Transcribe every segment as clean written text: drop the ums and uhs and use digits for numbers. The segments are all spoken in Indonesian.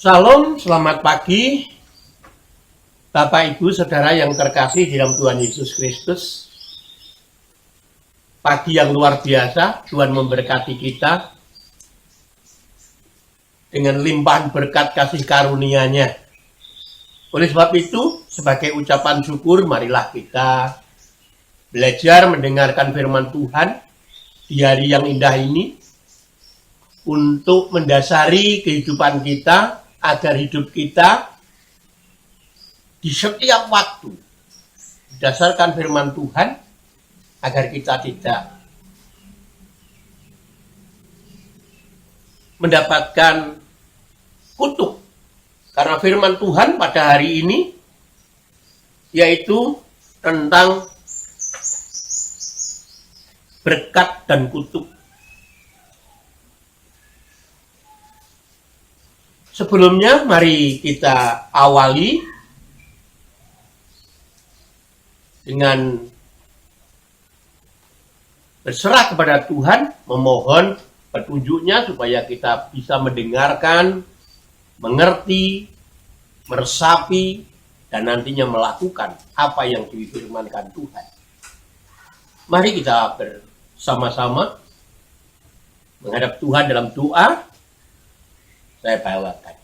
Salam, selamat pagi Bapak Ibu Saudara yang terkasih di dalam Tuhan Yesus Kristus. Pagi yang luar biasa, Tuhan memberkati kita dengan limpahan berkat kasih karunia-Nya. Oleh sebab itu, sebagai ucapan syukur, marilah kita belajar mendengarkan firman Tuhan di hari yang indah ini untuk mendasari kehidupan kita, agar hidup kita di setiap waktu berdasarkan firman Tuhan, agar kita tidak mendapatkan kutuk. Karena firman Tuhan pada hari ini yaitu tentang berkat dan kutuk. Sebelumnya mari kita awali dengan berserah kepada Tuhan, memohon petunjuknya supaya kita bisa mendengarkan, mengerti, meresapi, dan nantinya melakukan apa yang difirmankan Tuhan. Mari kita bersama-sama menghadap Tuhan dalam doa. Saya bawakan.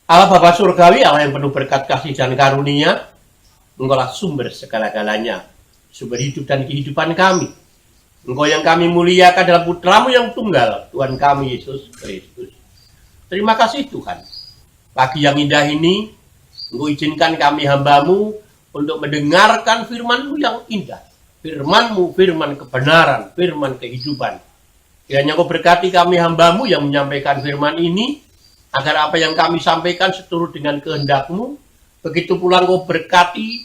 Allah Bapa Surgawi, Allah yang penuh berkat kasih dan karunia, Engkaulah sumber segala-galanya, sumber hidup dan kehidupan kami. Engkau yang kami muliakan dalam Putra-Mu yang tunggal, Tuhan kami Yesus Kristus. Terima kasih Tuhan. Pagi yang indah ini, Engkau izinkan kami hamba-Mu untuk mendengarkan firman-Mu yang indah. Firman-Mu, firman kebenaran, firman kehidupan. Kiranya Engkau berkati kami hamba-Mu yang menyampaikan firman ini, agar apa yang kami sampaikan seturut dengan kehendak-Mu. Begitu pula Engkau berkati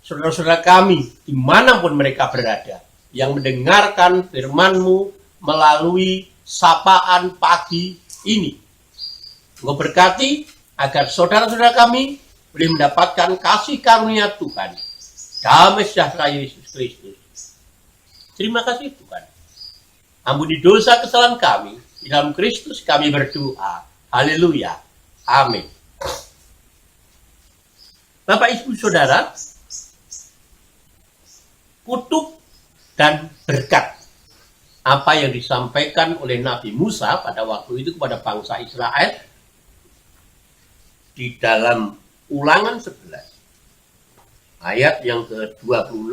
saudara-saudara kami dimanapun mereka berada, yang mendengarkan firman-Mu melalui sapaan pagi ini. Engkau berkati agar saudara-saudara kami boleh mendapatkan kasih karunia Tuhan, damai sejahtera Yesus Kristus. Terima kasih Tuhan. Ampuni dosa kesalahan kami, di dalam Kristus kami berdoa. Haleluya. Amin. Bapak Ibu Saudara, kutuk dan berkat. Apa yang disampaikan oleh Nabi Musa pada waktu itu kepada bangsa Israel di dalam Ulangan 11 ayat yang ke-26.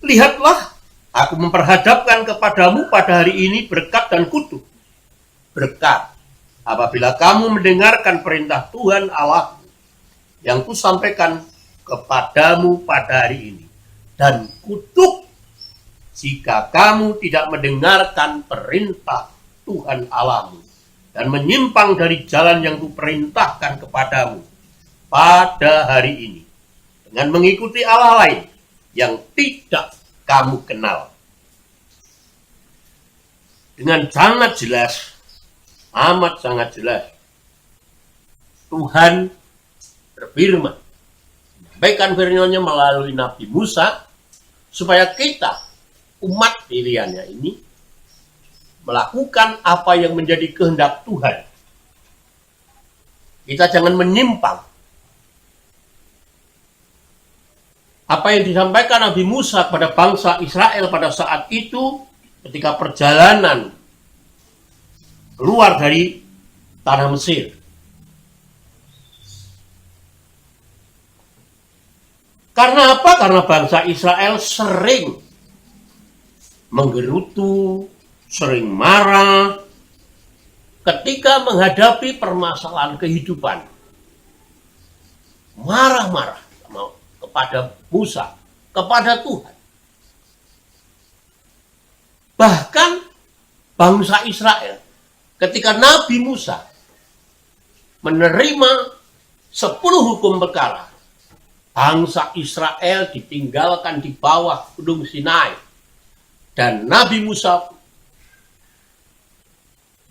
Lihatlah, aku memperhadapkan kepadamu pada hari ini berkat dan kutuk. Berkat, apabila kamu mendengarkan perintah Tuhan Allah yang kusampaikan kepadamu pada hari ini. Dan kutuk, jika kamu tidak mendengarkan perintah Tuhan Allahmu dan menyimpang dari jalan yang kuperintahkan kepadamu pada hari ini, dengan mengikuti Allah lain yang tidak kamu kenal. Dengan sangat jelas, amat sangat jelas, Tuhan berfirman, menyampaikan firman-Nya melalui Nabi Musa, supaya kita, umat pilihannya ini, melakukan apa yang menjadi kehendak Tuhan. Kita jangan menyimpang. Apa yang disampaikan Nabi Musa kepada bangsa Israel pada saat itu, ketika perjalanan keluar dari tanah Mesir. Karena apa? Karena bangsa Israel sering menggerutu, sering marah ketika menghadapi permasalahan kehidupan. Marah-marah kepada Musa, kepada Tuhan. Bahkan bangsa Israel, ketika Nabi Musa menerima 10 hukum perkara, bangsa Israel ditinggalkan di bawah Gunung Sinai. Dan Nabi Musa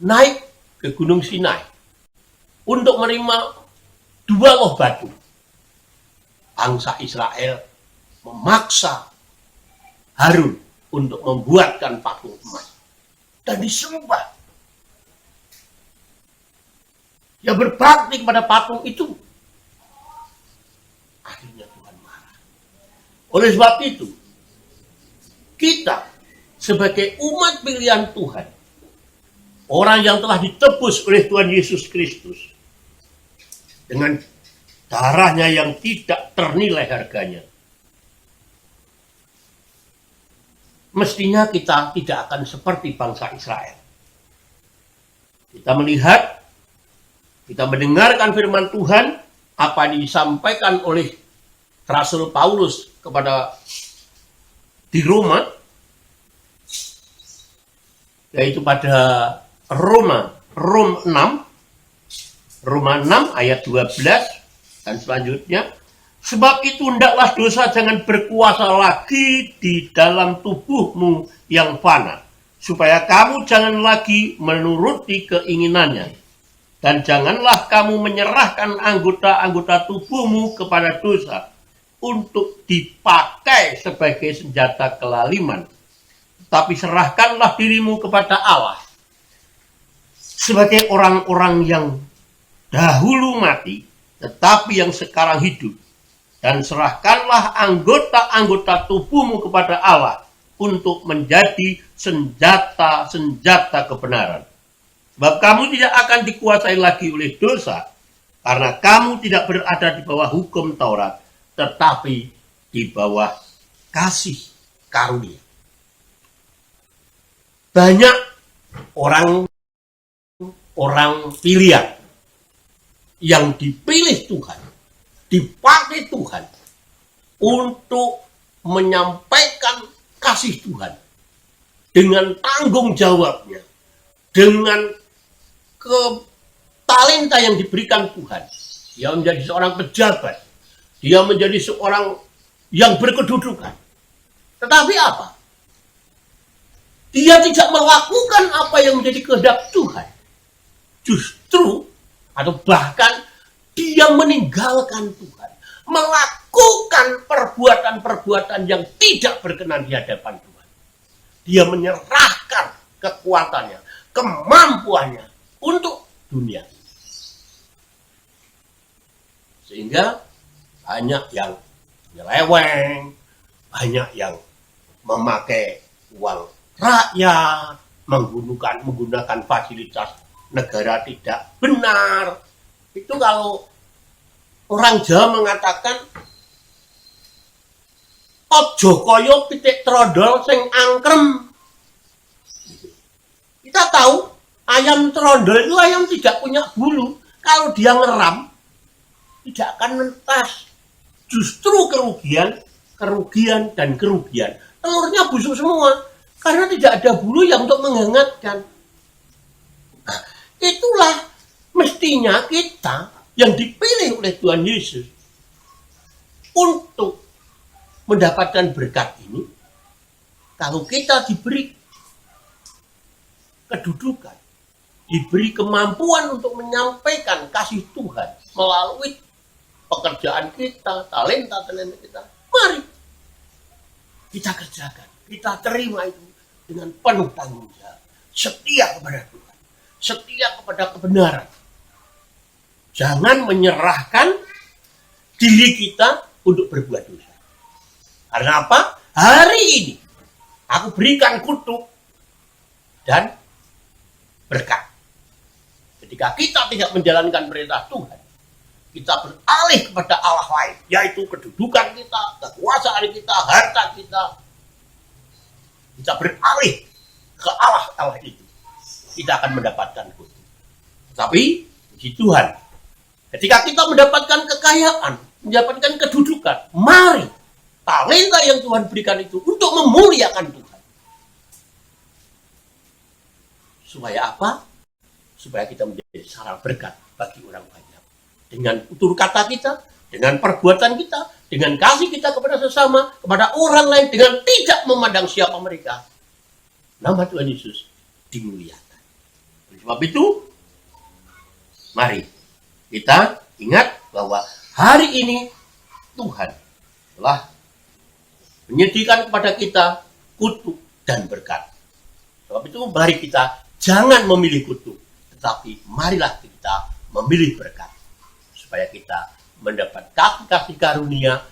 naik ke Gunung Sinai untuk menerima 2 loh batu. Bangsa Israel memaksa Harun untuk membuatkan patung emas dan disembah. yang berbakti kepada patung itu, akhirnya Tuhan marah. Oleh sebab itu, kita sebagai umat pilihan Tuhan, orang yang telah ditebus oleh Tuhan Yesus Kristus dengan darahnya yang tidak ternilai harganya, mestinya kita tidak akan seperti bangsa Israel. Kita melihat, kita mendengarkan firman Tuhan, apa yang disampaikan oleh Rasul Paulus kepada di Roma, yaitu pada Roma 6 ayat 12 dan selanjutnya. Sebab itu hendaklah dosa jangan berkuasa lagi di dalam tubuhmu yang fana, supaya kamu jangan lagi menuruti keinginannya. Dan janganlah kamu menyerahkan anggota-anggota tubuhmu kepada dosa untuk dipakai sebagai senjata kelaliman. Tapi serahkanlah dirimu kepada Allah sebagai orang-orang yang dahulu mati, tetapi yang sekarang hidup. Dan serahkanlah anggota-anggota tubuhmu kepada Allah untuk menjadi senjata-senjata kebenaran. Sebab kamu tidak akan dikuasai lagi oleh dosa, karena kamu tidak berada di bawah hukum Taurat, tetapi di bawah kasih karunia. Banyak orang pilihan yang dipilih Tuhan, dipakai Tuhan untuk menyampaikan kasih Tuhan dengan tanggung jawabnya, dengan talenta yang diberikan Tuhan. Dia menjadi seorang pejabat, dia menjadi seorang yang berkedudukan. Tetapi apa? Dia tidak melakukan apa yang menjadi kehendak Tuhan. Justru, atau bahkan dia meninggalkan Tuhan, melakukan perbuatan-perbuatan yang tidak berkenan di hadapan Tuhan. Dia menyerahkan kekuatannya, kemampuannya untuk dunia. Sehingga banyak yang nyeleweng, banyak yang memakai uang rakyat, menggunakan fasilitas negara tidak benar. Itu kalau orang Jawa mengatakan ojo koyo pitik trondol sing angkrem. Kita tahu ayam trondol itu ayam tidak punya bulu. Kalau dia ngeram tidak akan mentas. Justru kerugian dan kerugian. Telurnya busuk semua karena tidak ada bulu yang untuk menghangatkan. Nah, itulah mestinya kita yang dipilih oleh Tuhan Yesus untuk mendapatkan berkat ini. Kalau kita diberi kedudukan, diberi kemampuan untuk menyampaikan kasih Tuhan melalui pekerjaan kita, talenta kita, mari kita kerjakan, kita terima itu dengan penuh tanggung jawab, setia kepada Tuhan, setia kepada kebenaran. Jangan menyerahkan diri kita untuk berbuat dosa. Karena apa? Hari ini aku berikan kutuk dan berkat. Ketika kita tidak menjalankan perintah Tuhan, kita beralih kepada Allah lain, yaitu kedudukan kita, kekuasaan kita, harta kita. Kita beralih ke Allah itu, kita akan mendapatkan kutuk. Tapi puji Tuhan, ketika kita mendapatkan kekayaan, mendapatkan kedudukan, mari talenta yang Tuhan berikan itu untuk memuliakan Tuhan. Supaya apa? Supaya kita menjadi sarana berkat bagi orang banyak. Dengan tutur kata kita, dengan perbuatan kita, dengan kasih kita kepada sesama, kepada orang lain, dengan tidak memandang siapa mereka. Nama Tuhan Yesus dimuliakan. Oleh sebab itu, mari kita ingat bahwa hari ini Tuhan telah menyediakan kepada kita kutuk dan berkat. Sebab itu mari kita jangan memilih kutuk, tetapi marilah kita memilih berkat. Supaya kita mendapat kasih karunia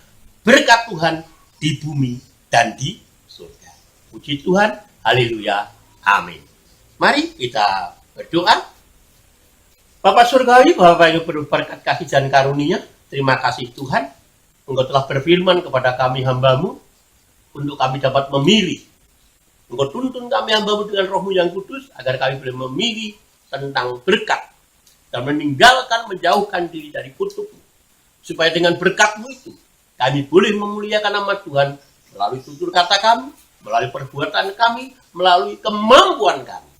berkat Tuhan di bumi dan di surga. Puji Tuhan, haleluya, amin. Mari kita berdoa. Bapak Surgawi, Bapak yang penuh berkat kasih dan karunia, terima kasih Tuhan, Engkau telah berfirman kepada kami hamba-Mu, untuk kami dapat memilih. Engkau tuntun kami hamba-Mu dengan Roh-Mu yang kudus, agar kami boleh memilih tentang berkat, dan meninggalkan, menjauhkan diri dari kutuk-Mu. Supaya dengan berkat-Mu itu, kami boleh memuliakan nama Tuhan, melalui tutur kata kami, melalui perbuatan kami, melalui kemampuan kami.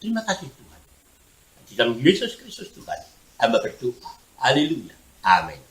Terima kasih Tuhan. Di dalam Yesus Kristus Tuhan, hamba berdoa. Haleluya. Amin.